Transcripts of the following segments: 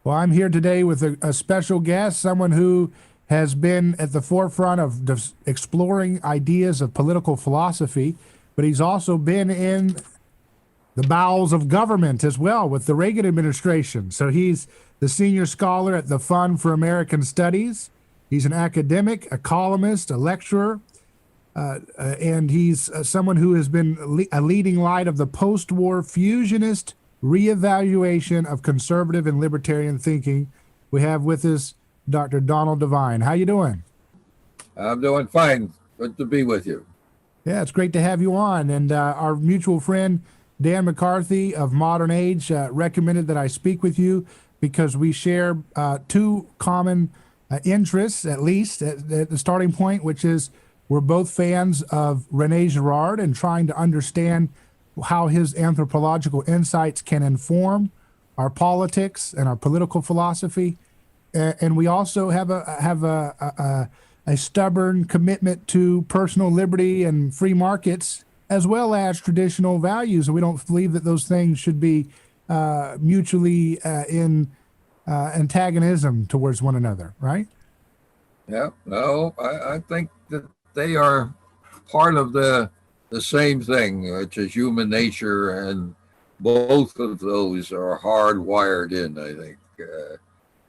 Well, I'm here today with a special guest, someone who has been at the forefront of exploring ideas of political philosophy, but he's also been in the bowels of government as well with the Reagan administration. So he's the senior scholar at the Fund for American Studies. He's an academic, a columnist, a lecturer, and he's someone who has been a leading light of the post-war fusionist reevaluation of conservative and libertarian thinking. We have with us Dr. Donald Devine. How you doing? I'm doing fine. Good to be with you. Yeah, it's great to have you on. And our mutual friend Dan McCarthy of Modern Age recommended that I speak with you because we share two common interests, at least at the starting point, which is we're both fans of Rene Girard and trying to understand how his anthropological insights can inform our politics and our political philosophy. And we also have a stubborn commitment to personal liberty and free markets, as well as traditional values. And we don't believe that those things should be mutually in antagonism towards one another, right? Yeah, no, I think that they are part of the same thing, which is human nature, and both of those are hardwired in, I think.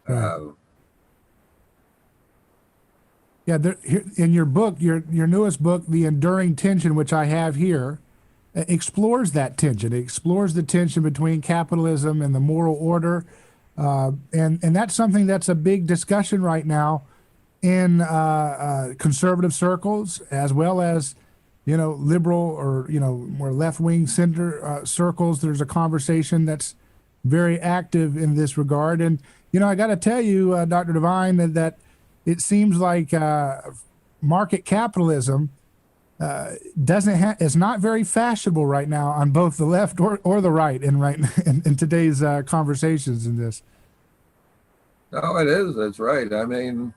Right. Yeah, in your book, your newest book, The Enduring Tension, which I have here, explores that tension. It explores the tension between capitalism and the moral order, and that's something that's a big discussion right now in conservative circles, as well as liberal or more left-wing center circles. There's a conversation that's very active in this regard, and I got to tell you, Dr. Devine, that it seems like market capitalism is not very fashionable right now on both the left or the right in today's conversations in this. No, it is. That's right. I mean,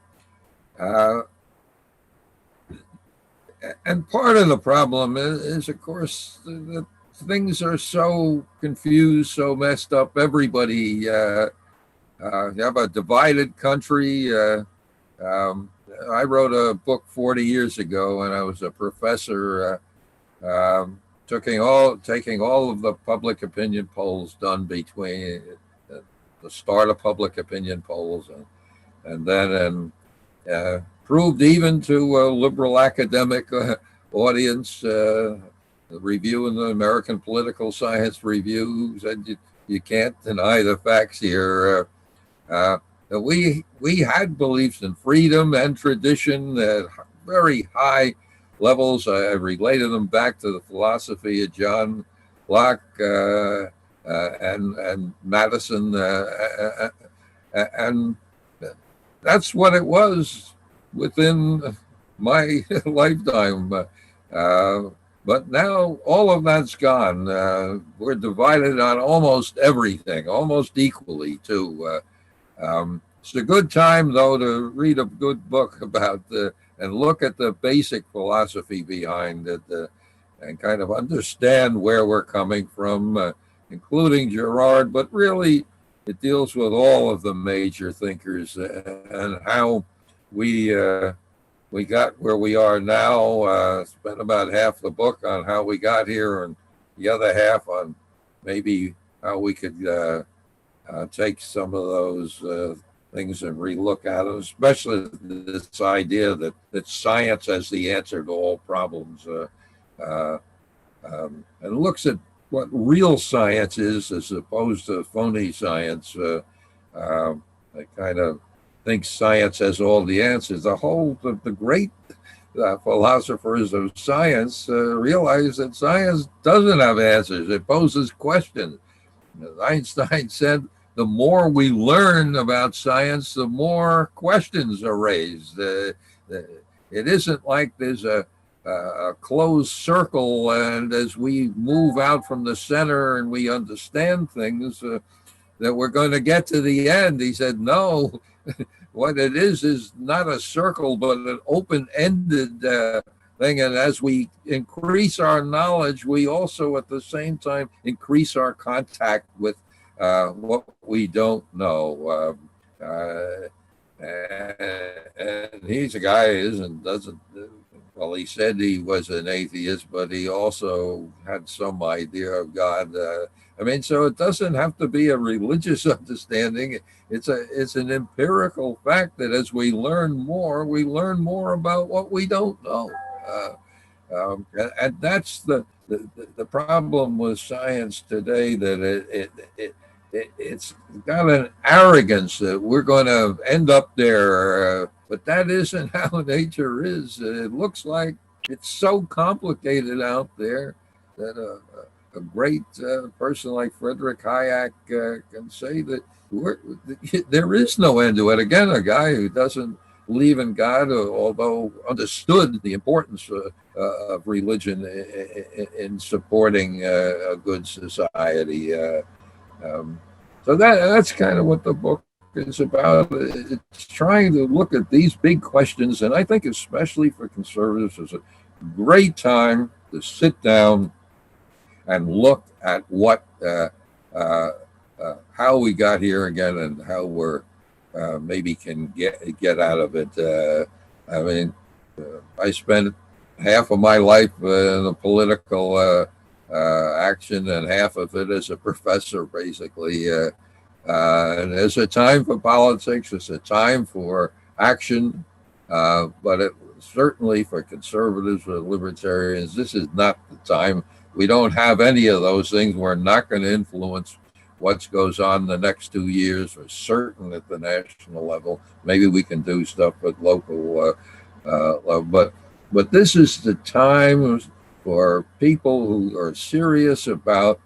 and part of the problem is of course, that things are so confused, so messed up. Everybody, you have a divided country. I wrote a book 40 years ago, and I was a professor, taking all of the public opinion polls done between the start of public opinion polls, and then proved even to a liberal academic audience, the review in the American Political Science Review said you can't deny the facts here. We had beliefs in freedom and tradition at very high levels. I related them back to the philosophy of John Locke and Madison, and that's what it was within my lifetime. But now all of that's gone. We're divided on almost everything, almost equally, too. It's a good time, though, to read a good book about and look at the basic philosophy behind it and kind of understand where we're coming from, including Girard, but really it deals with all of the major thinkers and how we got where we are now. Spent about half the book on how we got here, and the other half on maybe how we could take some of those things and relook at them, especially this idea that science has the answer to all problems, and looks at what real science is as opposed to phony science. I kind of think science has all the answers. The great philosophers of science realize that science doesn't have answers. It poses questions. As Einstein said, the more we learn about science, the more questions are raised. It isn't like there's a closed circle, and as we move out from the center and we understand things, that we're going to get to the end. He said, no, what it is not a circle, but an open-ended thing. And as we increase our knowledge, we also at the same time increase our contact with what we don't know. And he's a guy who doesn't, well, he said he was an atheist, but he also had some idea of God. I mean, so it doesn't have to be a religious understanding. It's an empirical fact that as we learn more about what we don't know. And that's the problem with science today, that it's got an arrogance that we're going to end up there, but that isn't how nature is. It looks like it's so complicated out there that a great person like Frederick Hayek can say that there is no end to it. Again, a guy who doesn't believe in God, although understood the importance of religion in supporting a good society. So that's kind of what the book is about. It's trying to look at these big questions, and I think especially for conservatives, it's a great time to sit down and look at what how we got here again, and how we're maybe can get out of it. I mean, I spent half of my life in the political action, and half of it as a professor, basically. And there's a time for politics, there's a time for action, but certainly for conservatives or libertarians, this is not the time. We don't have any of those things. We're not going to influence what goes on the next 2 years, for certain, at the national level. Maybe we can do stuff at local level, but this is the time for people who are serious about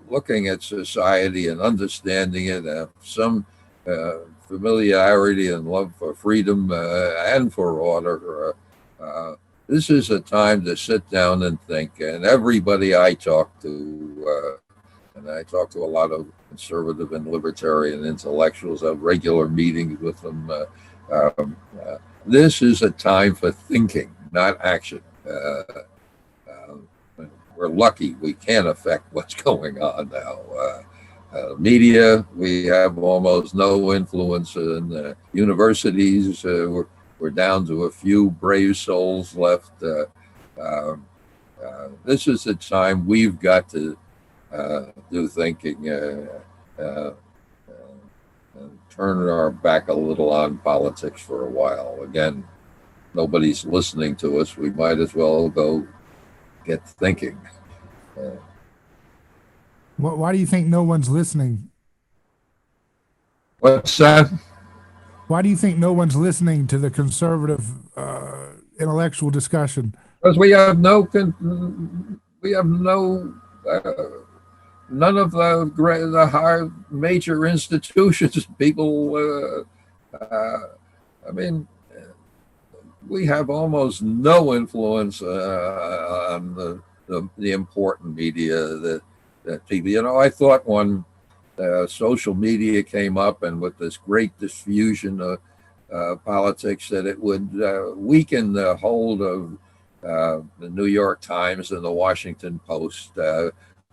looking at society and understanding it, have some familiarity and love for freedom and for order. This is a time to sit down and think. And everybody I talk to, and I talk to a lot of conservative and libertarian intellectuals, have regular meetings with them. This is a time for thinking, not action. We're lucky we can't affect what's going on now. Media, we have almost no influence in universities. We're down to a few brave souls left. This is a time we've got to do thinking, and turn our back a little on politics for a while. Again, nobody's listening to us. We might as well go get thinking. Why do you think no one's listening? What's that? Why do you think no one's listening to the conservative intellectual discussion? Because we have no none of the hard major institutions. People, I mean, we have almost no influence on the important media that people. I thought when social media came up, and with this great diffusion of politics, that it would weaken the hold of the New York Times and the Washington Post.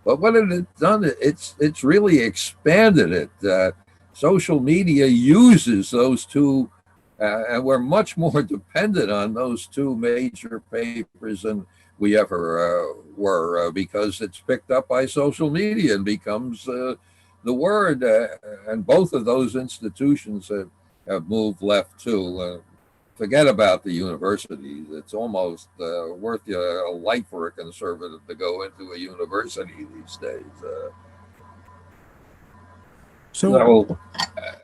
But what it has done, it's really expanded it. Social media uses those two, and we're much more dependent on those two major papers than we ever were, because it's picked up by social media and becomes the word. And both of those institutions have moved left too. Forget about the universities. It's almost worth a life for a conservative to go into a university these days. So,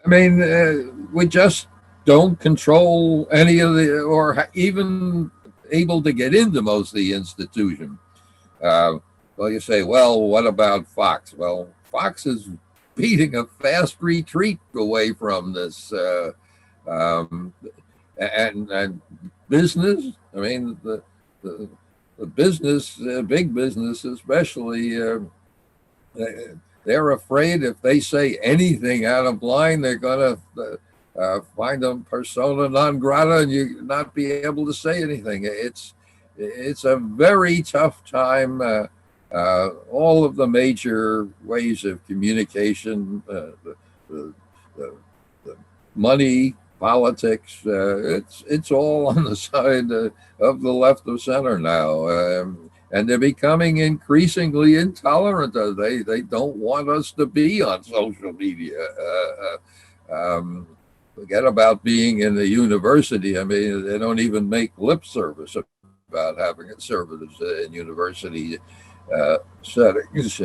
I mean, we just don't control any of or even able to get into most of the institution. Well, you say, well, what about Fox? Well, Fox is beating a fast retreat away from this. And business, I mean, the business, big business especially, they're afraid if they say anything out of line, they're going to find them persona non grata, and you not be able to say anything. It's a very tough time all of the major ways of communication, the, the, the money, politics, it's all on the side of the left of center now. And they're becoming increasingly intolerant. They don't want us to be on social media. Forget about being in the university. I mean, they don't even make lip service about having conservatives in university settings.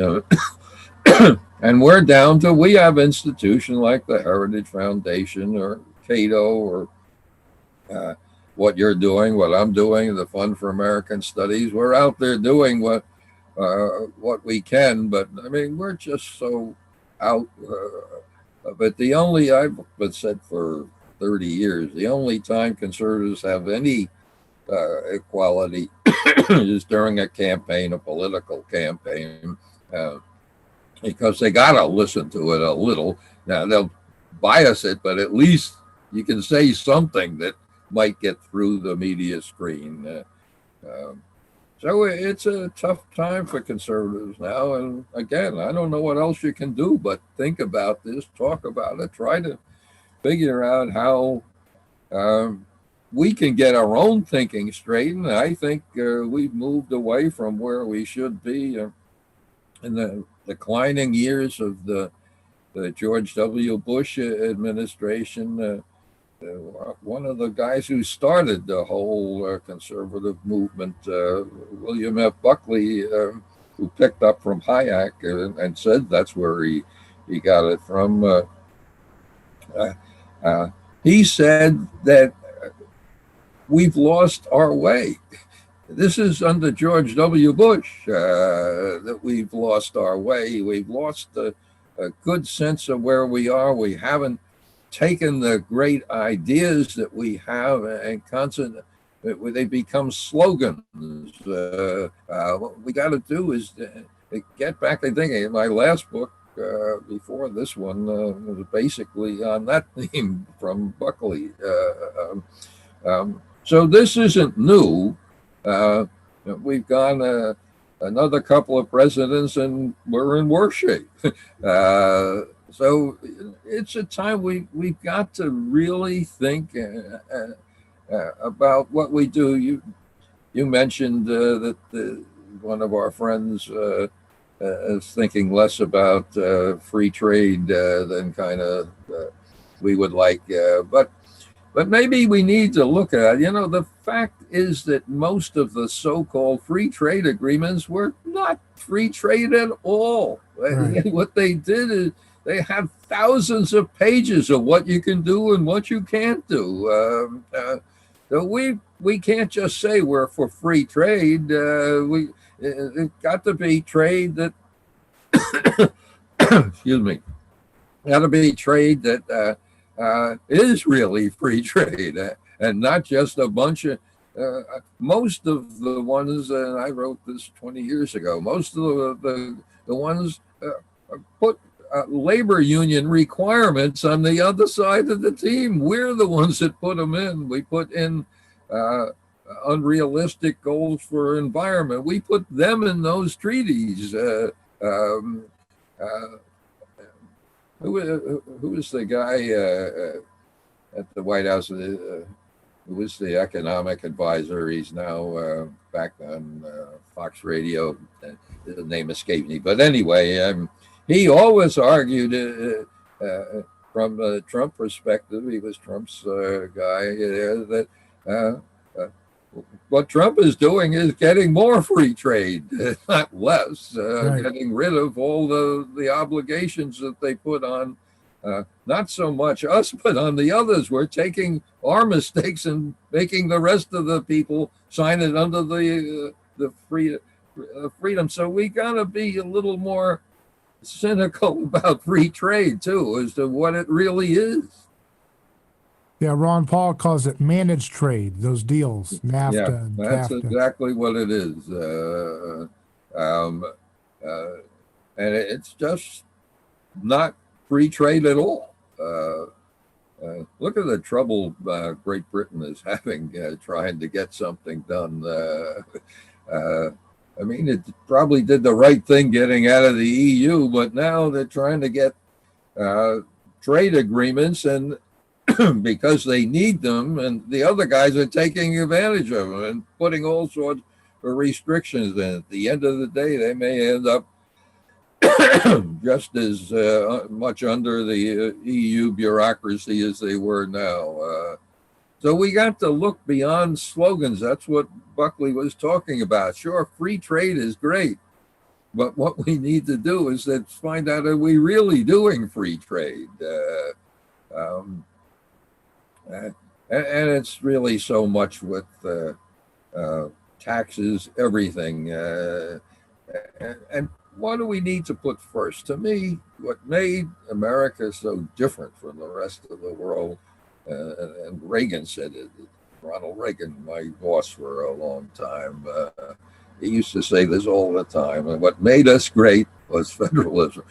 And we're down to, we have institutions like the Heritage Foundation or Cato or what you're doing, what I'm doing, the Fund for American Studies. We're out there doing what we can, but I mean, we're just so out of it. The only, I've been said for 30 years, the only time conservatives have any equality is during a campaign, a political campaign, because they got to listen to it a little. Now, they'll bias it, but at least you can say something that might get through the media screen. So it's a tough time for conservatives now. And again, I don't know what else you can do but think about this, talk about it, try to figure out how we can get our own thinking straight. And I think we've moved away from where we should be in the declining years of the George W. Bush administration. One of the guys who started the whole conservative movement, William F. Buckley, who picked up from Hayek and said that's where he got it from. He said that we've lost our way. This is under George W. Bush that we've lost our way. We've lost a good sense of where we are. We haven't taken the great ideas that we have and they become slogans. What we got to do is get back to thinking. My last book before this one was basically on that theme from Buckley. So this isn't new. We've gone another couple of presidents and we're in worse shape. So it's a time we've got to really think about what we do. You mentioned that one of our friends is thinking less about free trade than kind of we would like. But maybe we need to look at it. The fact is that most of the so-called free trade agreements were not free trade at all. Right. What they did is they have thousands of pages of what you can do and what you can't do. So we can't just say we're for free trade. It's got to be trade that, excuse me, got to be trade that is really free trade and not just a bunch of. Most of the ones, and I wrote this 20 years ago. Most of the ones put labor union requirements on the other side of the team. We're the ones that put them in. We put in unrealistic goals for environment. We put them in those treaties. Who was the guy at the White House who was the economic advisor? He's now back on Fox Radio. His name escapes me. But anyway, he always argued from the Trump perspective, he was Trump's guy, that what Trump is doing is getting more free trade, not less, right. Getting rid of all the obligations that they put on, not so much us, but on the others. We're taking our mistakes and making the rest of the people sign it under the freedom. So we got to be a little more cynical about free trade too, as to what it really is. Yeah, Ron Paul calls it managed trade, those deals, NAFTA. Yeah, that's TAFTA. Exactly what it is. And it's just not free trade at all. Look at the trouble Great Britain is having trying to get something done. I mean, it probably did the right thing getting out of the EU, but now they're trying to get trade agreements, and because they need them, and the other guys are taking advantage of them and putting all sorts of restrictions in. At the end of the day, they may end up just as much under the EU bureaucracy as they were now. So we got to look beyond slogans. That's what Buckley was talking about. Sure, free trade is great, but what we need to do is that find out, are we really doing free trade? And it's really so much with taxes, everything. And what do we need to put first? To me, what made America so different from the rest of the world, and Reagan said it, Ronald Reagan, my boss for a long time, he used to say this all the time. And what made us great was federalism,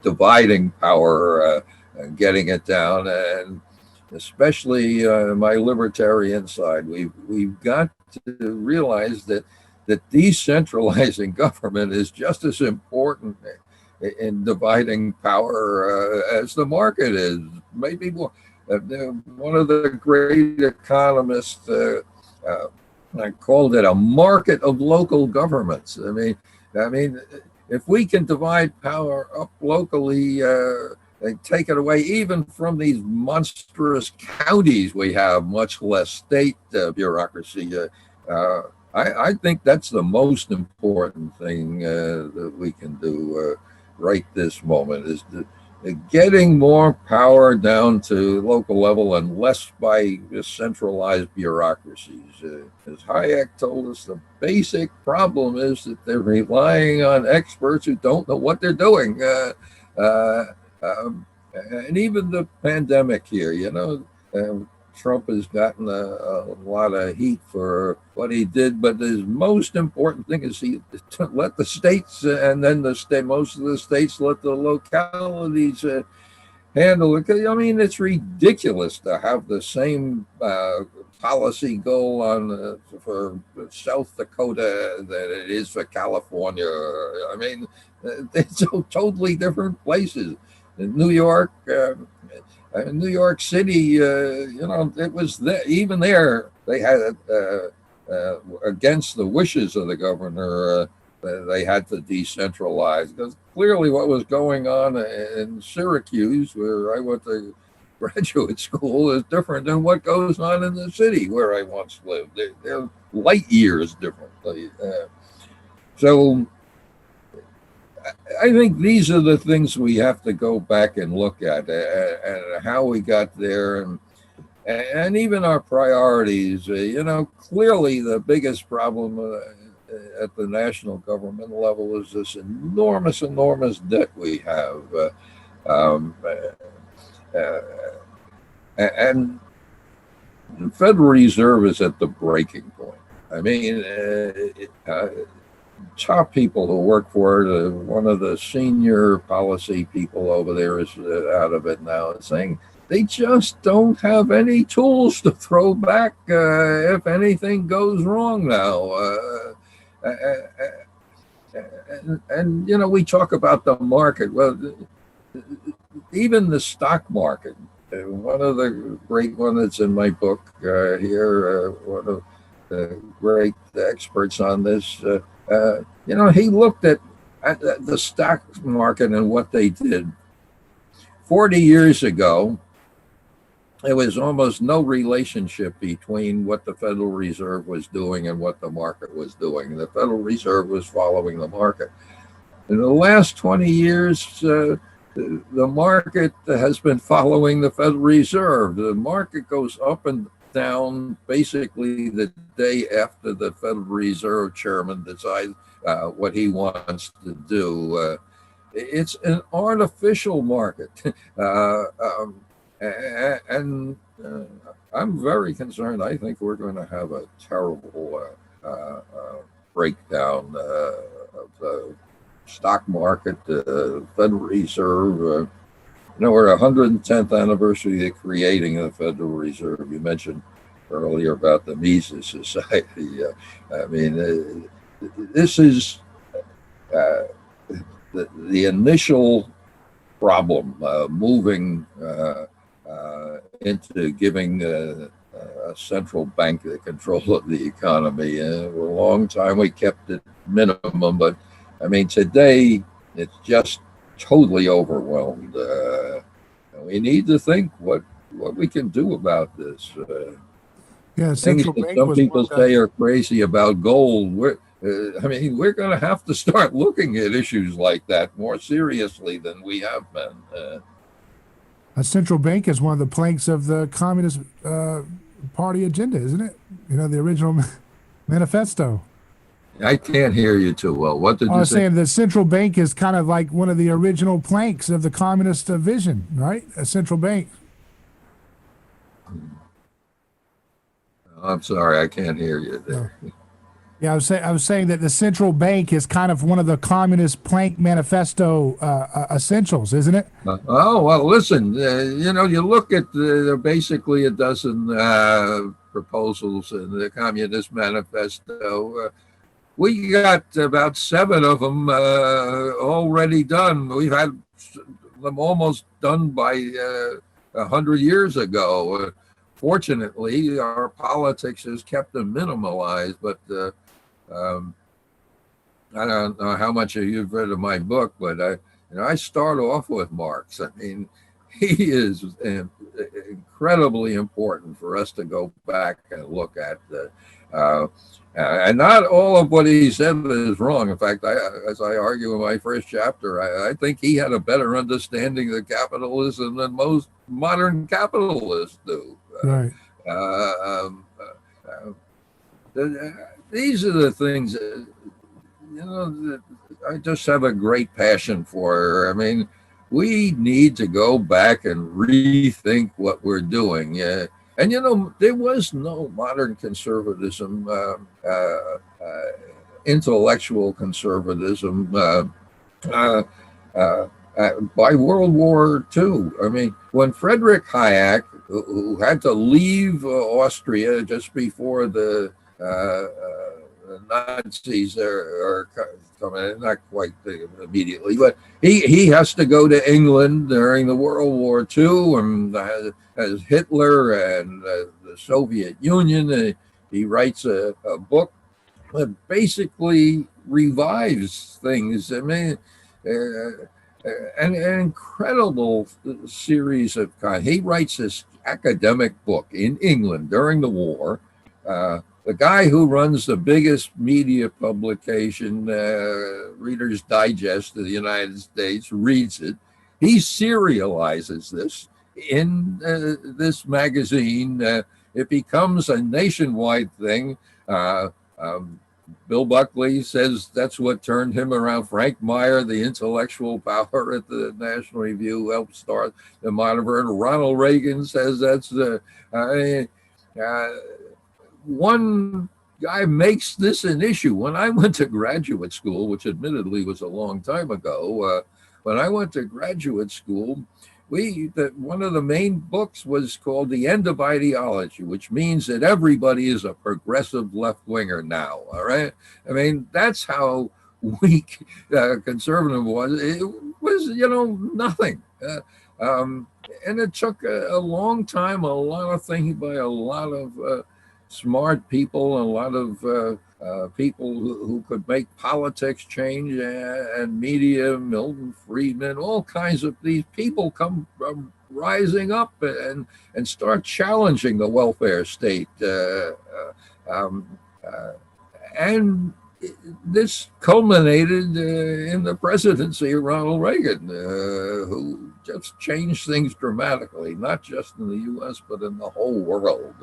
dividing power, and getting it down. And especially my libertarian side, we've got to realize that decentralizing government is just as important in dividing power as the market is, maybe more. One of the great economists I called it a market of local governments. I mean, if we can divide power up locally, and take it away even from these monstrous counties we have, much less state bureaucracy. I think that's the most important thing that we can do right this moment, is getting more power down to local level and less by centralized bureaucracies. As Hayek told us, the basic problem is that they're relying on experts who don't know what they're doing. And even the pandemic here, Trump has gotten a lot of heat for what he did, but his most important thing is he let the states, and then most of the states let the localities handle it. I mean, it's ridiculous to have the same policy goal on for South Dakota that it is for California. I mean, they're so totally different places. In New York City, it was even there. They had against the wishes of the governor, they had to decentralize, because clearly what was going on in Syracuse, where I went to graduate school, is different than what goes on in the city where I once lived. They're light years different. So I think these are the things we have to go back and look at, and how we got there, and even our priorities. Clearly the biggest problem at the national government level is this enormous debt we have. And the Federal Reserve is at the breaking point. I mean, top people who work for it, one of the senior policy people over there is out of it now, and saying they just don't have any tools to throw back if anything goes wrong now. And we talk about the market. Well, even the stock market, one of the great ones that's in my book here, one of the great experts on this, he looked at the stock market and what they did. 40 years ago, there was almost no relationship between what the Federal Reserve was doing and what the market was doing. The Federal Reserve was following the market. In the last 20 years, the market has been following the Federal Reserve. The market goes up and down basically the day after the Federal Reserve chairman decides what he wants to do. It's an artificial market. And I'm very concerned. I think we're going to have a terrible breakdown of the stock market, the Federal Reserve. We're 110th anniversary of creating the Federal Reserve. You mentioned earlier about the Mises Society. this is the initial problem, moving into giving a central bank the control of the economy. For a long time, we kept it minimum, but I mean, today it's just totally overwhelmed. We need to think what we can do about this. Yeah, Things central that bank some was one people of the, say are crazy about gold. We're going to have to start looking at issues like that more seriously than we have been. a central bank is one of the planks of the Communist Party agenda, isn't it? You know, the original manifesto. I can't hear you too well. What did I you was say? saying the central bank is kind of like one of the original planks of the communist vision, right? A central bank. I'm sorry, I can't hear you there. Yeah, I was saying that the central bank is kind of one of the communist plank manifesto essentials, isn't it? Oh, well, listen, you look at basically a dozen proposals in the Communist Manifesto. We got about 7 of them already done. We've had them almost done by 100 years ago. Fortunately, our politics has kept them minimalized, but I don't know how much you've read of my book, but I start off with Marx. I mean, he is incredibly important for us to go back and look at. And not all of what he said is wrong. In fact, as I argue in my first chapter, I think he had a better understanding of capitalism than most modern capitalists do. Right. These are the things that I just have a great passion for. I mean, we need to go back and rethink what we're doing. And there was no modern conservatism, intellectual conservatism by World War II. I mean, when Friedrich Hayek, who had to leave Austria just before the Nazis are coming, not quite immediately, but he has to go to England during the World War II, and as Hitler and the Soviet Union, he writes a book that basically revives things. I mean, an incredible series of he writes this academic book in England during the war. The guy who runs the biggest media publication, Reader's Digest of the United States, reads it. He serializes this in this magazine. It becomes a nationwide thing. Bill Buckley says that's what turned him around. Frank Meyer, the intellectual power at the National Review, helped start the modern version. Ronald Reagan says that's the... one guy makes this an issue. When I went to graduate school, which admittedly was a long time ago, when I went to graduate school, one of the main books was called The End of Ideology, which means that everybody is a progressive left-winger now, all right? I mean, that's how weak conservative was. It was, nothing. And it took a long time, a lot of thinking by a lot of smart people, a lot of people who could make politics change, and media, Milton Friedman, all kinds of these people come rising up and start challenging the welfare state. And this culminated in the presidency of Ronald Reagan, who just changed things dramatically, not just in the U.S., but in the whole world,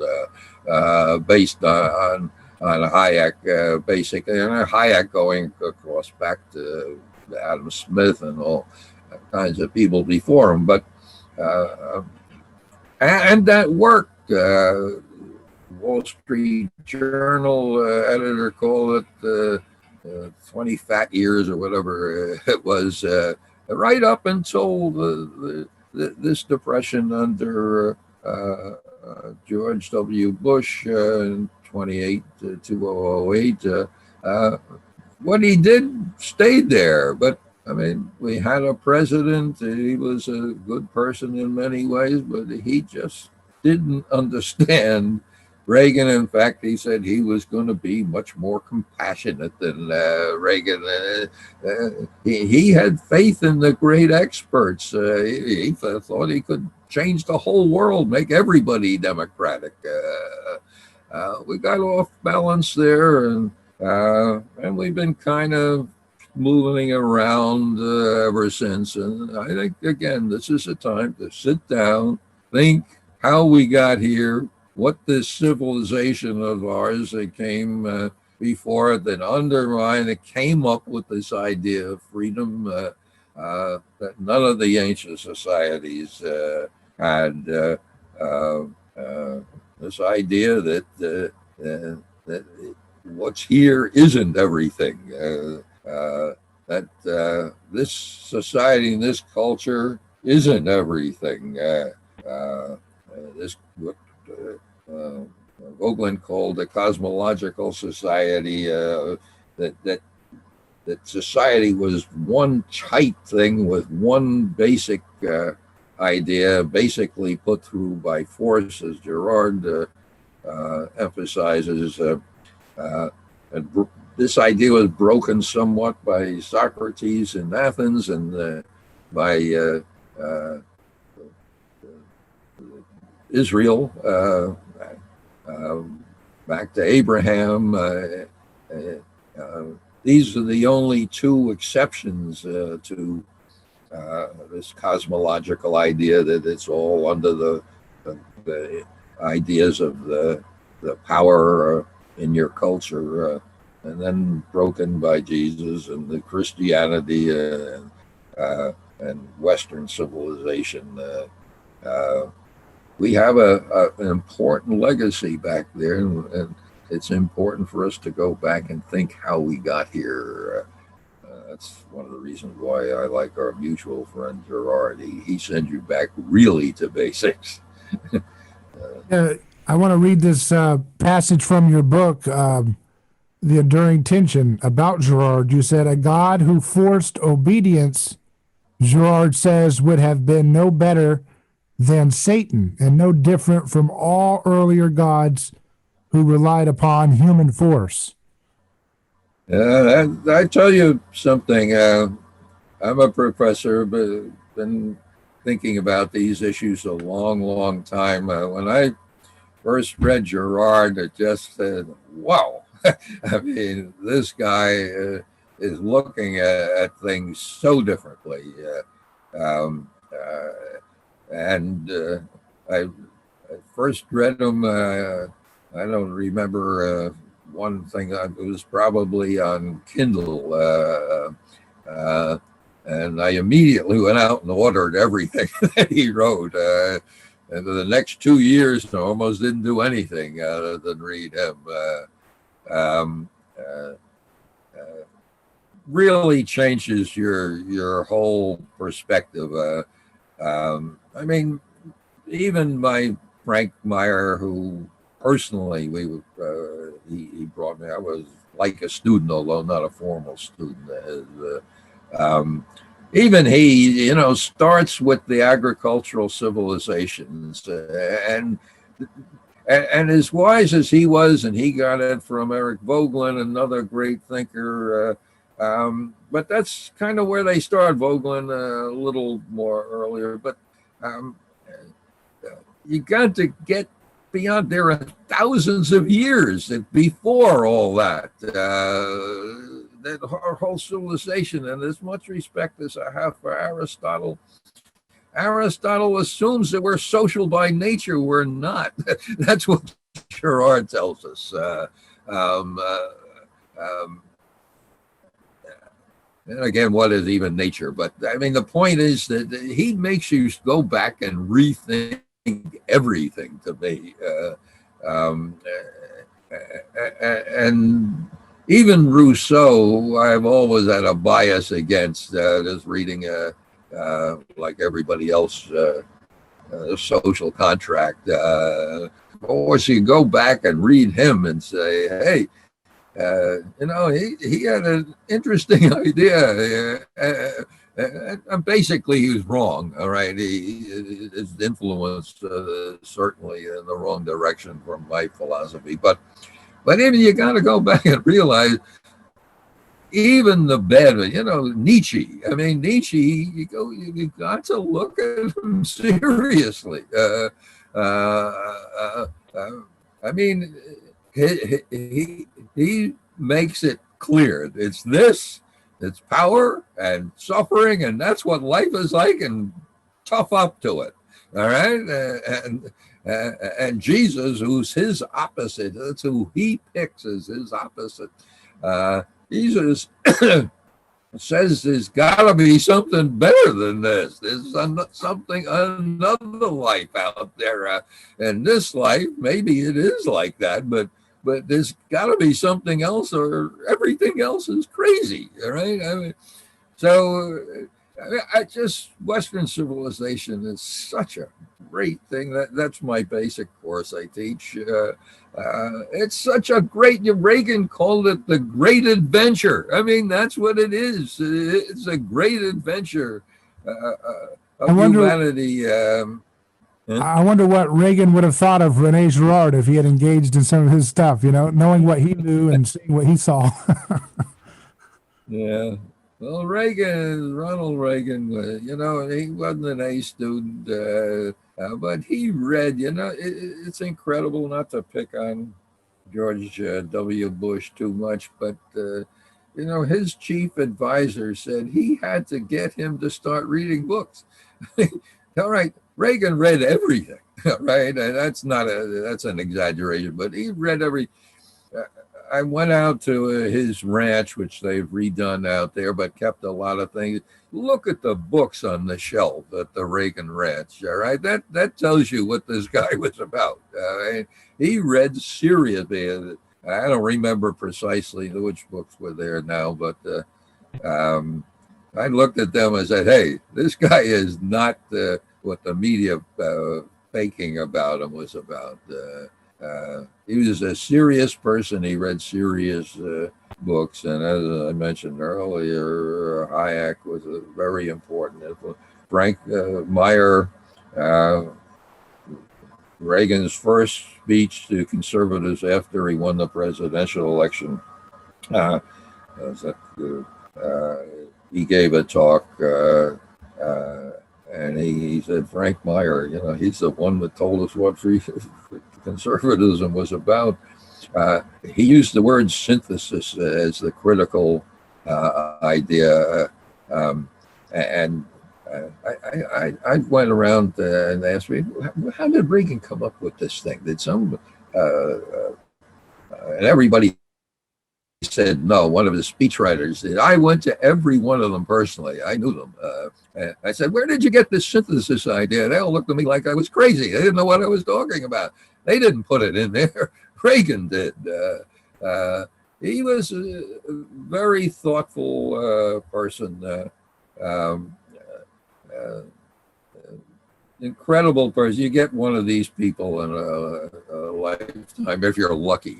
based on Hayek, basically, and Hayek going across back to Adam Smith and all kinds of people before him. But and that worked. Wall Street Journal editor called it 20 fat years or whatever it was, right up until this depression under George W. Bush in 2008 to 2008. what he did stayed there. But I mean, we had a president. He was a good person in many ways, but he just didn't understand Reagan. In fact, he said he was going to be much more compassionate than Reagan. He had faith in the great experts. He thought he could change the whole world, make everybody democratic. We got off balance there, and we've been kind of moving around ever since. And I think, again, this is a time to sit down, think how we got here, what this civilization of ours that came before it that undermined it, came up with this idea of freedom that none of the ancient societies had. This idea that what's here isn't everything. That this society and this culture isn't everything. This what Vogelin called a cosmological society. That society was one tight thing with one basic idea, basically put through by force, as Girard emphasizes. And this idea was broken somewhat by Socrates in Athens and by Israel, back to Abraham. These are the only two exceptions to this cosmological idea that it's all under the ideas of the power in your culture, and then broken by Jesus and the Christianity and Western civilization. We have an important legacy back there, and it's important for us to go back and think how we got here. That's one of the reasons why I like our mutual friend Girard. He sends you back really to basics. I want to read this passage from your book, The Enduring Tension, about Girard. You said, a God who forced obedience, Girard says, would have been no better than Satan and no different from all earlier gods who relied upon human force. I tell you something. I'm a professor, but been thinking about these issues a long, long time. When I first read Girard, it just said, wow. I mean, this guy is looking at things so differently. I first read him, I don't remember one thing, it was probably on Kindle. And I immediately went out and ordered everything that he wrote. And for the next 2 years, I almost didn't do anything other than read him. Really changes your whole perspective. I mean, even my Frank Meyer, who personally he brought me, I was like a student, although not a formal student. Even he, starts with the agricultural civilizations, and as wise as he was, and he got it from Eric Vogelin, another great thinker. But that's kind of where they started. Vogelin a little more earlier, but you got to get beyond. There are thousands of years before all that. That our whole civilization, and as much respect as I have for Aristotle, Aristotle assumes that we're social by nature. We're not. That's what Girard tells us. And again, what is even nature? But I mean, the point is that he makes you go back and rethink everything to me. And even Rousseau, I've always had a bias against just reading, like everybody else, a social contract. Of course, you go back and read him and say, hey, he had an interesting idea. Basically, he was wrong. All right, his influence certainly in the wrong direction from my philosophy. But even you got to go back and realize even the bad, Nietzsche. I mean, Nietzsche. You got to look at him seriously. I mean, he makes it clear. It's power and suffering, and that's what life is like, and tough up to it. All right, and Jesus, who's his opposite, that's who he picks as his opposite. Jesus says there's got to be something better than this. There's another life out there. And this life, maybe it is like that, but there's got to be something else, or everything else is crazy. All right. I mean, so Western civilization is such a great thing. That's my basic course I teach. It's such a great. Reagan called it the Great Adventure. I mean, that's what it is. It's a great adventure of humanity. I wonder what Reagan would have thought of Rene Girard if he had engaged in some of his stuff. Knowing what he knew and seeing what he saw. Yeah. Well, Ronald Reagan, he wasn't an A student, but he read, it's incredible, not to pick on George W. Bush too much, but, his chief advisor said he had to get him to start reading books. All right, Reagan read everything, right? And that's an exaggeration, but he read I went out to his ranch, which they've redone out there, but kept a lot of things. Look at the books on the shelf at the Reagan Ranch. All right, that tells you what this guy was about. He read seriously. I don't remember precisely which books were there now, but I looked at them and said, "Hey, this guy is not what the media faking about him was about." He was a serious person. He read serious books, and as I mentioned earlier, Hayek was a very important influence. Frank Meyer, Reagan's first speech to conservatives after he won the presidential election, he gave a talk, and he said, Frank Meyer, he's the one that told us what free conservatism was about. He used the word synthesis as the critical idea, and I went around and asked me, how did Reagan come up with this thing? Did and everybody said no. One of his speechwriters did. I went to every one of them personally. I knew them. And I said, where did you get this synthesis idea? They all looked at me like I was crazy. They didn't know what I was talking about. They didn't put it in there. Reagan did. He was a very thoughtful person, incredible person. You get one of these people in a lifetime if you're lucky.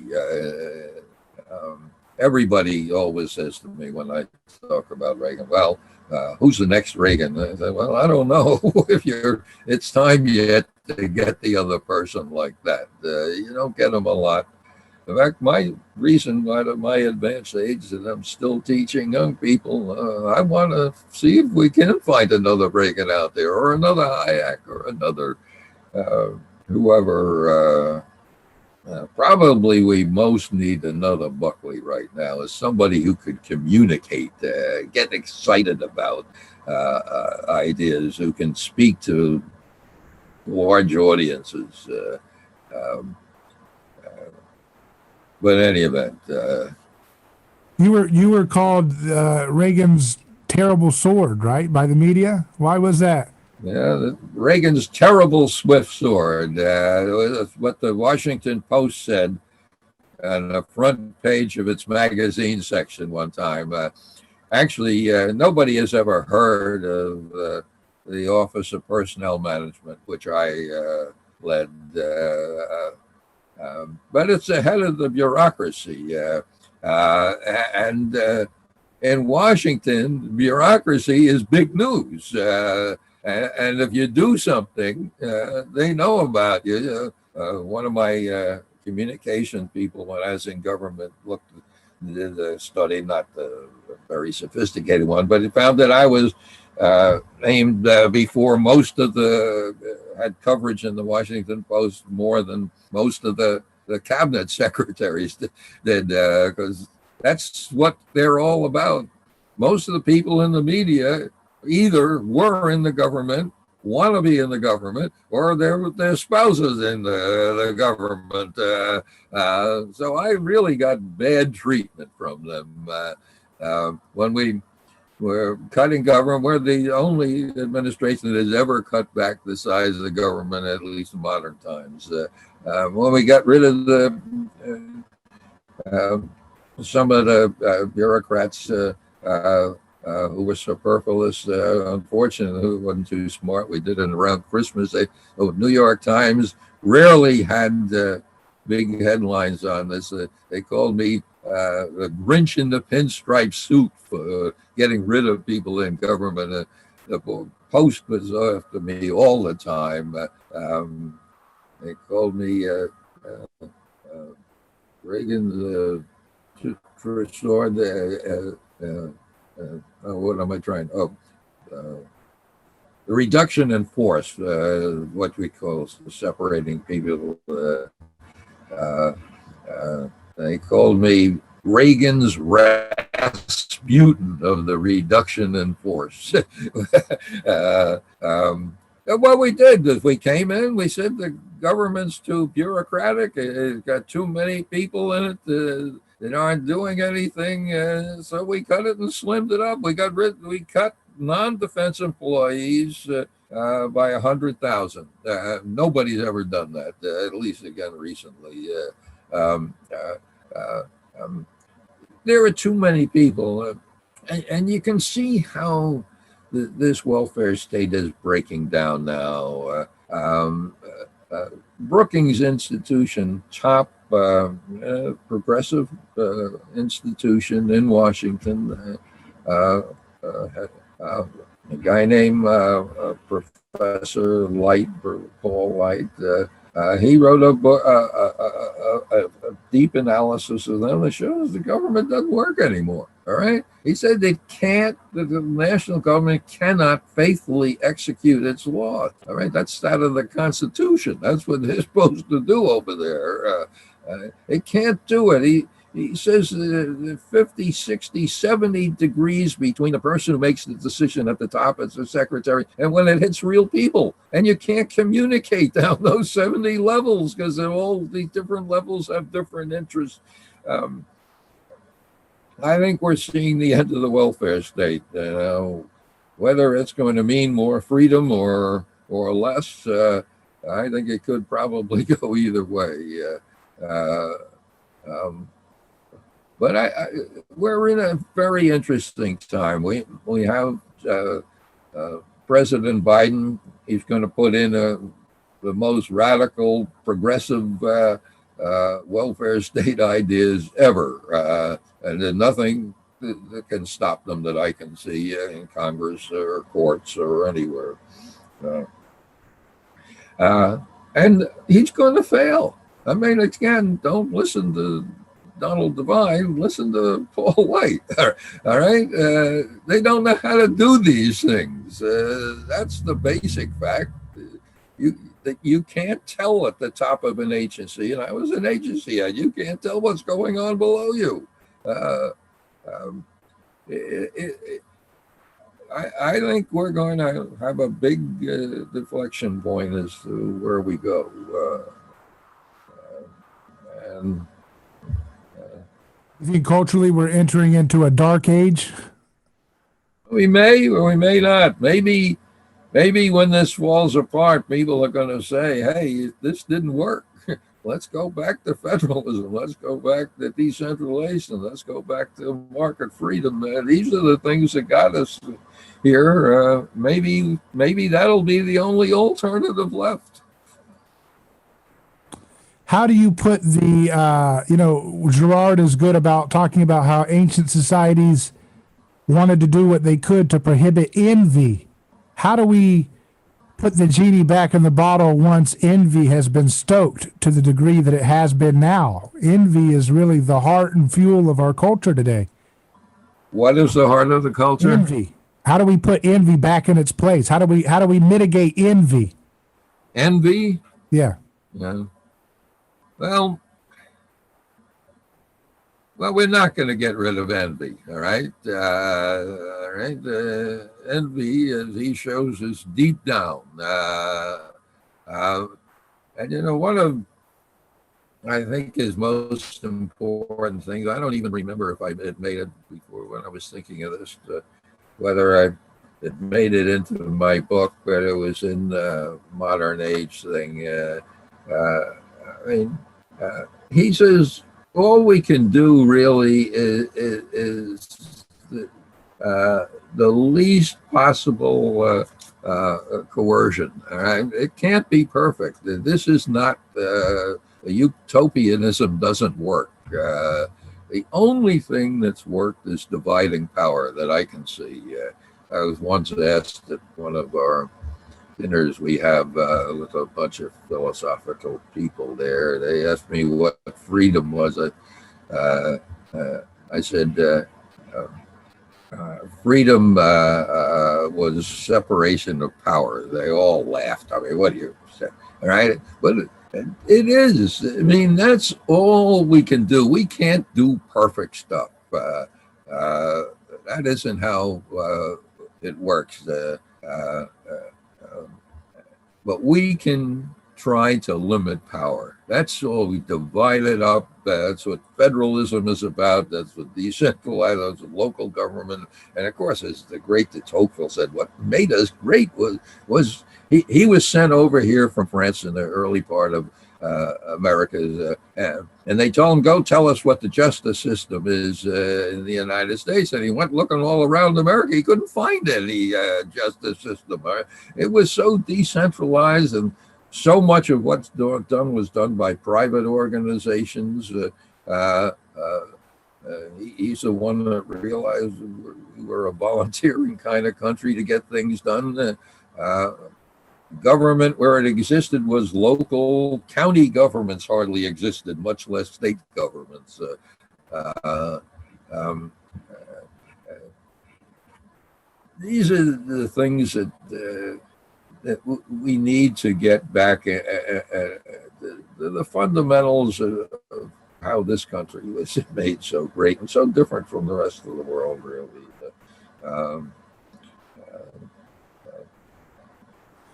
Everybody always says to me when I talk about Reagan, well, who's the next Reagan? I said, well, I don't know. It's time yet to get the other person like that. You don't get them a lot. In fact, my reason out of my advanced age that I'm still teaching young people, I want to see if we can find another Reagan out there, or another Hayek, or another whoever. Probably we most need another Buckley right now, is somebody who could communicate, get excited about ideas, who can speak to large audiences. But in any event, you were called Reagan's terrible sword, right, by the media? Why was that? Yeah, Reagan's terrible swift sword. What the Washington Post said on the front page of its magazine section one time. Actually, nobody has ever heard of the Office of Personnel Management, which I led. But it's the head of the bureaucracy. And in Washington, bureaucracy is big news. And if you do something, they know about you. One of my communication people, when I was in government, did a study, not the very sophisticated one, but he found that I was named before most of had coverage in the Washington Post more than most of the cabinet secretaries did, because that's what they're all about. Most of the people in the media either were in the government, want to be in the government, or their spouses in the government. So I really got bad treatment from them. When we were cutting government, we're the only administration that has ever cut back the size of the government, at least in modern times. When we got rid of some of the bureaucrats who were superfluous, unfortunately, who wasn't too smart. We did it around Christmas. The New York Times rarely had big headlines on this. They called me the Grinch in the pinstripe suit for getting rid of people in government. The Post was after me all the time. They called me Reagan's sword. What am I trying? The reduction in force, what we call separating people. They called me Reagan's Rasputin of the reduction in force. What we did is we came in, we said the government's too bureaucratic, it's got too many people in it that aren't doing anything, so we cut it and slimmed it up. We cut non-defense employees by 100,000. Nobody's ever done that, at least again recently. There are too many people, and you can see how this welfare state is breaking down now. Brookings Institution, top progressive institution in Washington, a guy named Professor Light, Paul Light, he wrote a book, a deep analysis of them that shows the government doesn't work anymore. All right. He said the national government cannot faithfully execute its laws. All right. That's out of the Constitution. That's what they're supposed to do over there. They can't do it. He says 50, 60, 70 degrees between the person who makes the decision at the top as the secretary and when it hits real people. And you can't communicate down those 70 levels because all these different levels have different interests. I think we're seeing the end of the welfare state. Whether it's going to mean more freedom or less, I think it could probably go either way. But we're in a very interesting time. We have President Biden. He's going to put in the most radical, progressive welfare state ideas ever, and there's nothing that can stop them that I can see in Congress or courts or anywhere. And he's going to fail. I mean, again, don't listen to Donald Devine, listen to Paul White. All right. They don't know how to do these things. That's the basic fact. You can't tell at the top of an agency, and I was an agency head, you can't tell what's going on below you. I think we're going to have a big deflection point as to where we go. And You think culturally we're entering into a dark age? we may or we may not. Maybe when this falls apart, people are going to say, hey, this didn't work. Let's go back to federalism. Let's go back to decentralization. Let's go back to market freedom. These are the things that got us here. Maybe that'll be the only alternative left. how do you put the, Girard is good about talking about how ancient societies wanted to do what they could to prohibit envy. How do we put the genie back in the bottle once envy has been stoked to the degree that it has been now? Envy is really the heart and fuel of our culture today. What is the heart of the culture? Envy. How do we put envy back in its place? How do we mitigate envy? Envy? Yeah. Yeah. Well, we're not going to get rid of envy, all right? All right. Envy, as he shows, is deep down. And one of, I think, his most important things, I don't even remember if I had made it before when I was thinking of this, whether it made it into my book, but it was in the modern age thing. He says all we can do really is the least possible coercion. All right, it can't be perfect. This is not utopianism. Doesn't work. The only thing that's worked is dividing power that I can see. I was once asked at one of our dinners we have with a bunch of philosophical people there. They asked me what freedom was. I said freedom was separation of power. They all laughed. I mean, what do you say? All right, but it is. I mean, that's all we can do. We can't do perfect stuff. That isn't how it works. But we can try to limit power. That's all. We divide it up. That's what federalism is about. That's what decentralized, that's what local government. And of course, as the great de Tocqueville said, what made us great was he was sent over here from France in the early part of America, and they told him, go tell us what the justice system is in the United States. And he went looking all around America. He couldn't find any justice system. It was so decentralized, and so much of what's done was done by private organizations. He's the one that realized we were a volunteering kind of country to get things done. Government, where it existed, was local. County governments hardly existed, much less state governments. These are the things that we need to get back. The fundamentals of how this country was made so great and so different from the rest of the world, really.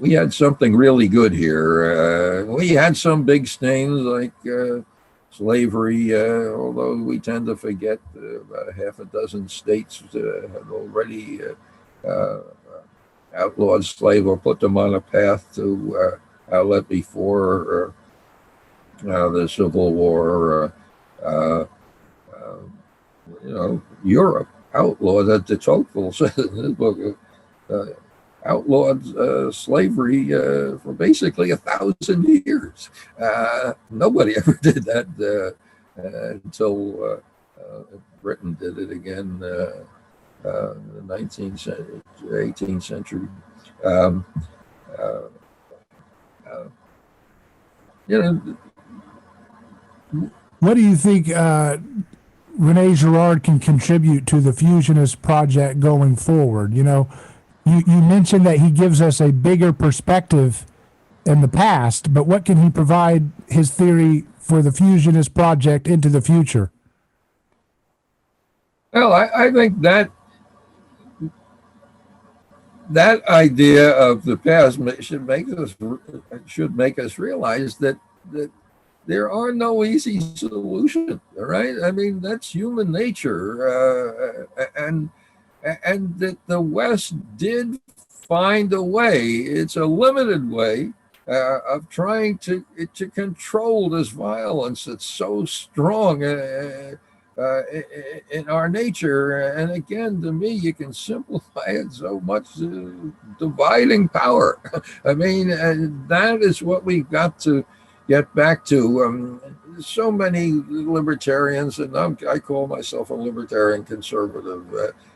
We had something really good here. We had some big stains like slavery, although we tend to forget about a half a dozen states had already outlawed slavery or put them on a path to outlet before the Civil War. Europe outlawed, that de Tocqueville said in his book, outlawed slavery for basically 1,000 years. Nobody ever did that until Britain did it again in the 19th century, 18th century. What do you think Rene Girard can contribute to the fusionist project going forward? You mentioned that he gives us a bigger perspective in the past, but what can he provide his theory for the fusionist project into the future? Well, I think that idea of the past should make us realize that there are no easy solutions. All right, I mean, that's human nature, and that the West did find a way. It's a limited way of trying to control this violence that's so strong in our nature. And again, to me, you can simplify it so much: dividing power. I mean, that is what we've got to get back to so many libertarians, and I call myself a libertarian conservative.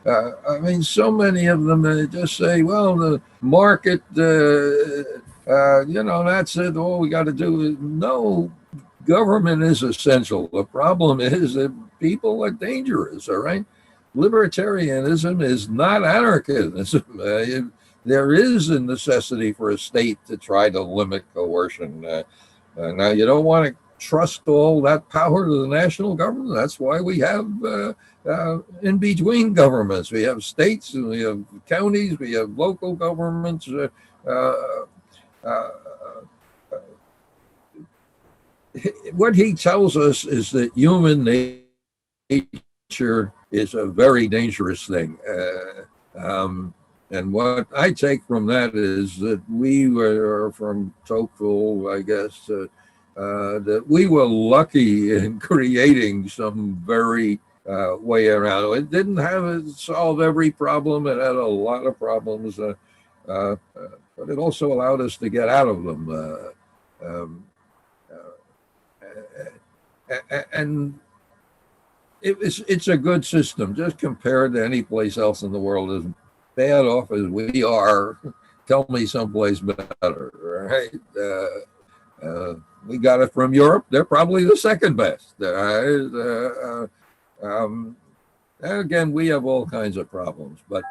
I mean, so many of them just say, well, the market, that's it. All we got to do is no. Government is essential. The problem is that people are dangerous, all right? Libertarianism is not anarchism. There is a necessity for a state to try to limit coercion. Now, you don't want to trust all that power to the national government. That's why we have in between governments. We have states, and we have counties, we have local governments. What he tells us is that human nature is a very dangerous thing. And what I take from that is that we were from Tocqueville, I guess, that we were lucky in creating some very way around it. It didn't solve every problem. It had a lot of problems, but it also allowed us to get out of them. And it's a good system, just compared to any place else in the world. As bad off as we are, tell me someplace better, right? We got it from Europe. They're probably the second best. And again, we have all kinds of problems, but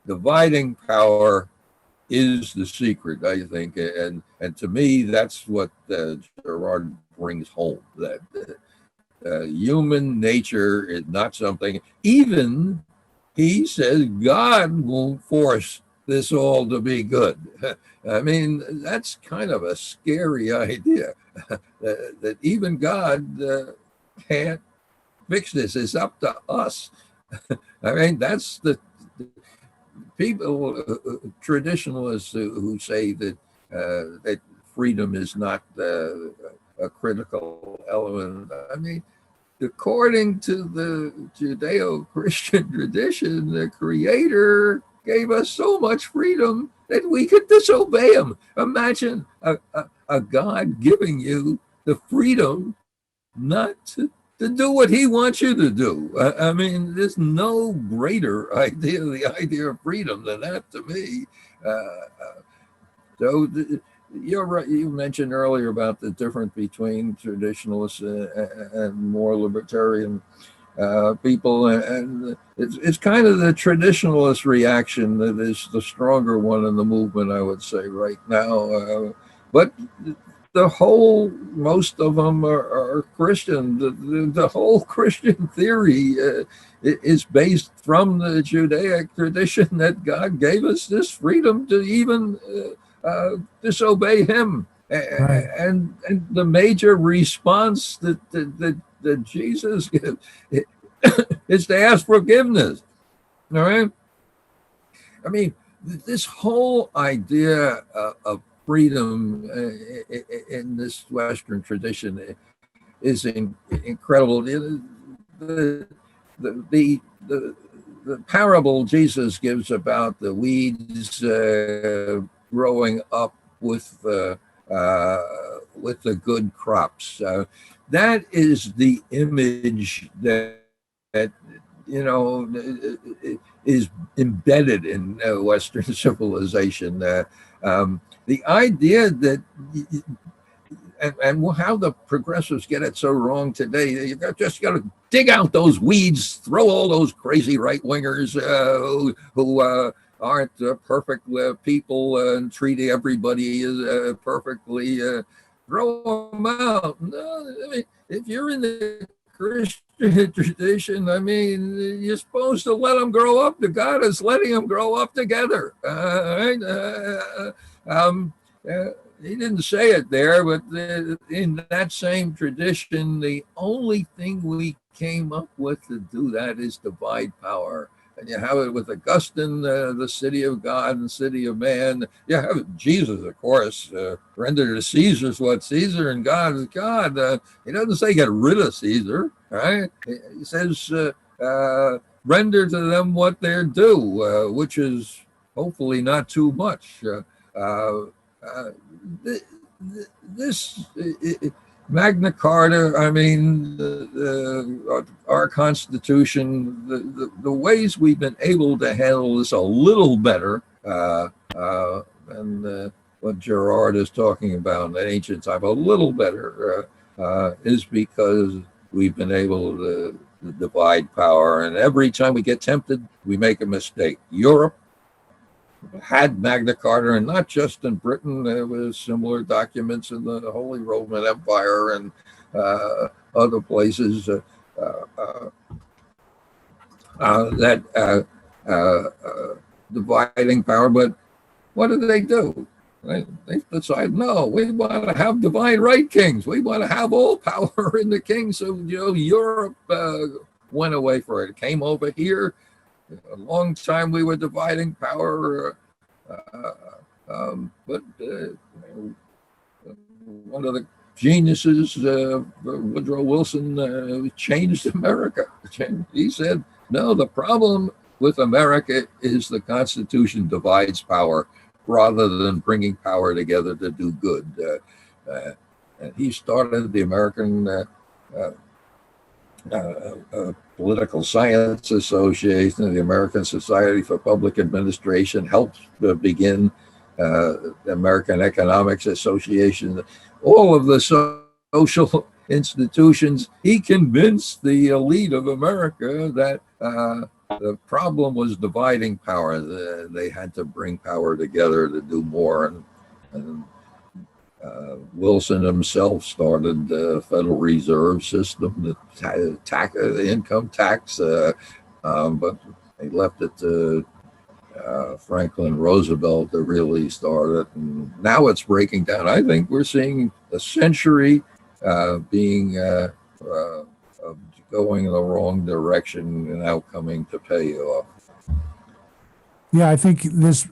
dividing power is the secret, I think. And to me, that's what Girard brings home, that human nature is not something, even he says God won't force this all to be good. I mean, that's kind of a scary idea, that even God can't fix this. It's up to us. I mean, that's the people, traditionalists who say that that freedom is not a critical element. I mean, according to the Judeo-Christian tradition, the Creator gave us so much freedom that we could disobey Him. Imagine a God giving you the freedom not to do what He wants you to do. I mean, there's no greater idea, the idea of freedom, than that to me. You're right. You mentioned earlier about the difference between traditionalists and more libertarian people, and it's kind of the traditionalist reaction that is the stronger one in the movement, I would say, right now. But most of them are Christian. The whole Christian theory is based from the Judaic tradition that God gave us this freedom to even disobey Him. Right. And the major response that Jesus gives is to ask forgiveness. All right? I mean, this whole idea of freedom in this Western tradition is incredible. The parable Jesus gives about the weeds growing up with the good crops, that is the image that is embedded in Western civilization. The idea that, and how the progressives get it so wrong today, you just got to dig out those weeds, throw all those crazy right-wingers who aren't perfect people and treat everybody perfectly, throw them out. No, I mean, if you're in the Christian tradition, I mean, you're supposed to let them grow up. The God is letting them grow up together. Right? He didn't say it there, but in that same tradition, the only thing we came up with to do that is divide power. And you have it with Augustine, the city of God and city of man. You have Jesus, of course, render to Caesar's what Caesar, and God is God. He doesn't say get rid of Caesar, right? He says render to them what they're due, which is hopefully not too much. this Magna Carta, I mean, our Constitution, the ways we've been able to handle this a little better than what Girard is talking about in ancient time, a little better, is because we've been able to divide power. And every time we get tempted, we make a mistake. Europe had Magna Carta, and not just in Britain. There was similar documents in the Holy Roman Empire and other places that dividing power. But what did they do? They decided, no, we want to have divine right kings. We want to have all power in the king. So, Europe went away for it. It came over here. A long time we were dividing power. But one of the geniuses, Woodrow Wilson, changed America. He said, no, the problem with America is the Constitution divides power rather than bringing power together to do good. And he started the American Political Science Association, the American Society for Public Administration, helped begin the American Economics Association, all of the social institutions. He convinced the elite of America that the problem was dividing power. They had to bring power together to do more. And Wilson himself started the Federal Reserve System, the income tax, but they left it to Franklin Roosevelt to really start it. And now it's breaking down. I think we're seeing a century being going in the wrong direction and now coming to pay off. Yeah, I think this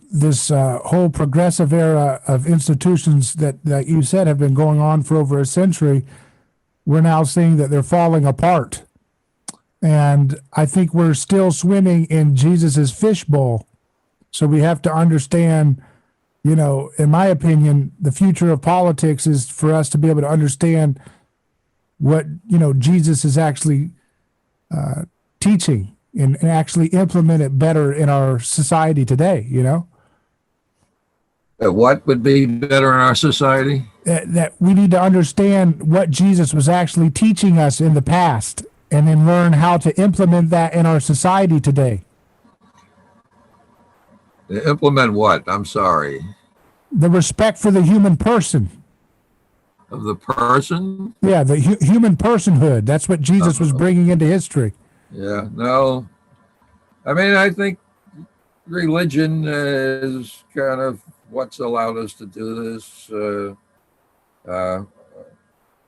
whole progressive era of institutions that you said have been going on for over a century, we're now seeing that they're falling apart. And I think we're still swimming in Jesus's fishbowl. So we have to understand, in my opinion, the future of politics is for us to be able to understand what, Jesus is actually teaching and actually implement it better in our society today, What would be better in our society? That we need to understand what Jesus was actually teaching us in the past and then learn how to implement that in our society today. Implement what? I'm sorry. The respect for the human person. Of the person? Yeah, the human personhood. That's what Jesus was bringing into history. Yeah, no. I mean, I think religion is kind of what's allowed us to do this.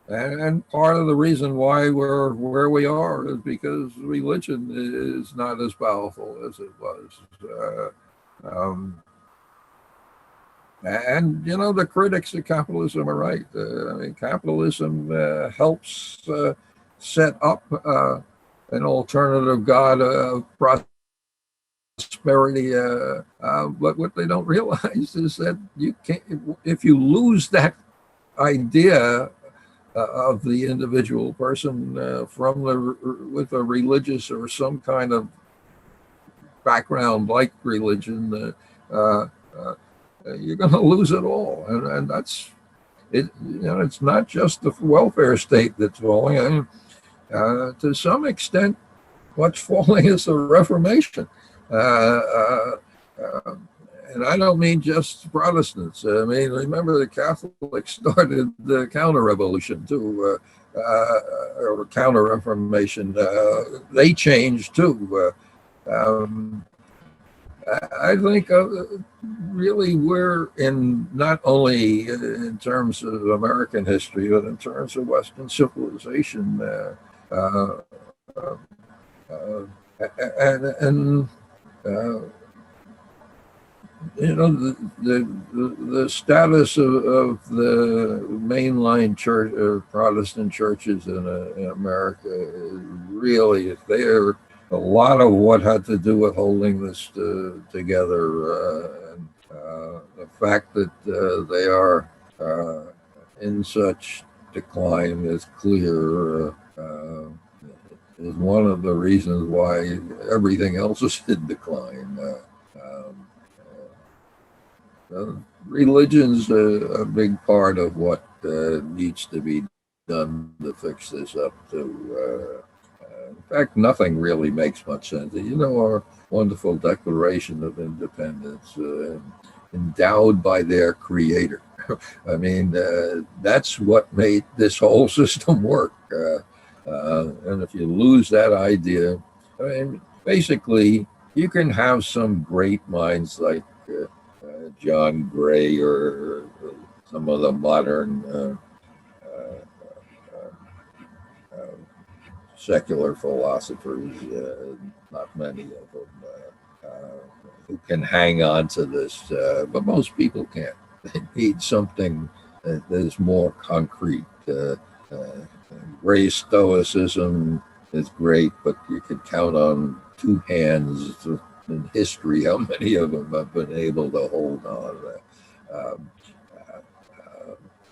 And part of the reason why we're where we are is because religion is not as powerful as it was. And the critics of capitalism are right. I mean, capitalism helps set up an alternative god of prosperity. But what they don't realize is that you can't. If you lose that idea of the individual person with a religious or some kind of background like religion, you're going to lose it all, and that's it. It's not just the welfare state that's falling. I mean, to some extent, what's falling is the Reformation, and I don't mean just Protestants. I mean, remember the Catholics started the counter-revolution too, or counter-reformation. They changed too. I think really we're in, not only in terms of American history, but in terms of Western civilization. The status of the mainline church, Protestant churches in America is really, they're a lot of what had to do with holding this together. The fact that they are in such decline is clear, is one of the reasons why everything else is in decline. Religion's a big part of what needs to be done to fix this up. In fact, nothing really makes much sense. You know, our wonderful Declaration of Independence, endowed by their creator. I mean, that's what made this whole system work. And if you lose that idea, I mean, basically, you can have some great minds like John Gray or some of the modern secular philosophers, not many of them, who can hang on to this, but most people can't. They need something that is more concrete. Gray's Stoicism is great, but you could count on two hands in history how many of them have been able to hold on.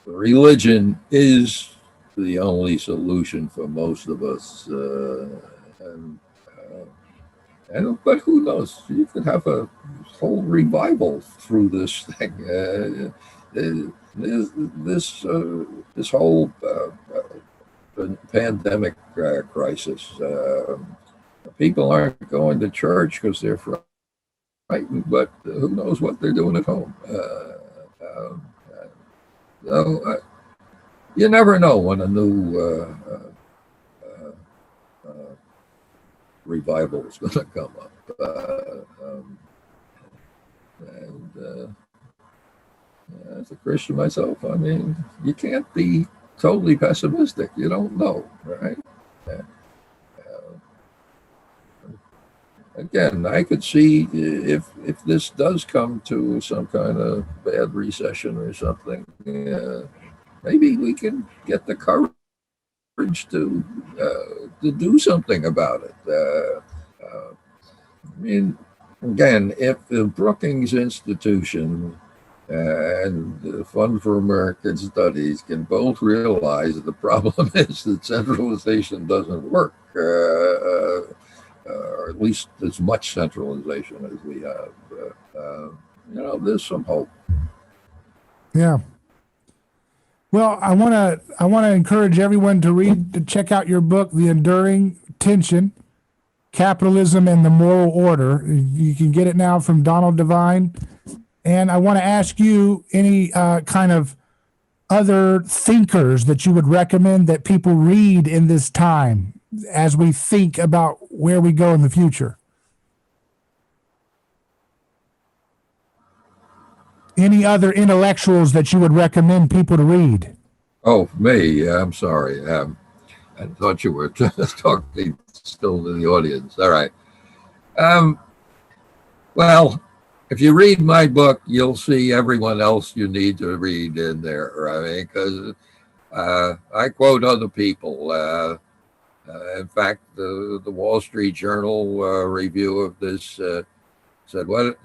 Religion is the only solution for most of us, but who knows? You could have a whole revival through this thing. This whole pandemic crisis. People aren't going to church because they're frightened, but who knows what they're doing at home. So you never know when a new revival is going to come up. As a Christian myself, I mean, you can't be totally pessimistic. You don't know, right? Again, I could see if this does come to some kind of bad recession or something, maybe we can get the courage to do something about it. I mean, again, if the Brookings Institution and the Fund for American Studies can both realize that the problem is that centralization doesn't work, or at least as much centralization as we have, there's some hope. Yeah. Well, I want to encourage everyone to check out your book, The Enduring Tension: Capitalism and the Moral Order. You can get it now from Donald Devine. And I want to ask you any kind of other thinkers that you would recommend that people read in this time as we think about where we go in the future. Any other intellectuals that you would recommend people to read? Oh, me. I'm sorry. I thought you were talking still to the audience. All right. Well, if you read my book, you'll see everyone else you need to read in there. I mean, because I quote other people. In fact, the Wall Street Journal review of this said what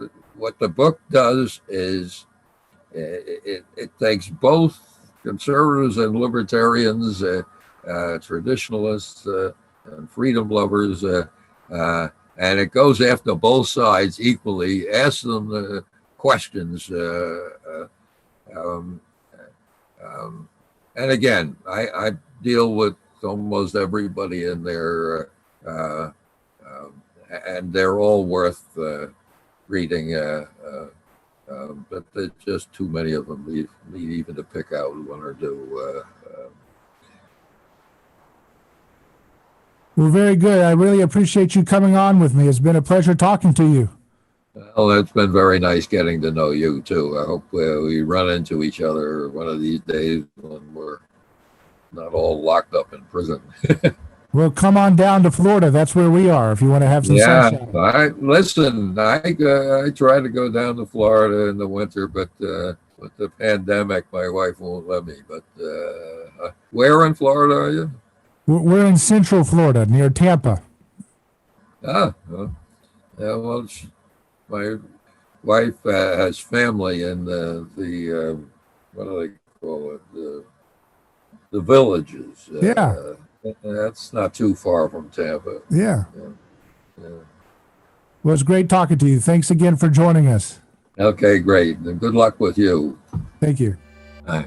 the book does is it takes both conservatives and libertarians, traditionalists and freedom lovers, and it goes after both sides equally, asks them questions. And again, I deal with almost everybody in there, and they're all worth reading. But there's just too many of them. We need even to pick out one or two. Well, very good. I really appreciate you coming on with me. It's been a pleasure talking to you. Well, it's been very nice getting to know you, too. I hope we run into each other one of these days when we're not all locked up in prison. Well, come on down to Florida. That's where we are if you want to have some sunshine. I try to go down to Florida in the winter, but with the pandemic, my wife won't let me. But where in Florida are you? We're in Central Florida, near Tampa. Well, my wife has family in the what do they call it, the villages. Yeah. That's not too far from Tampa. Yeah. Yeah. Well, it's great talking to you. Thanks again for joining us. Okay, great. And good luck with you. Thank you. Bye.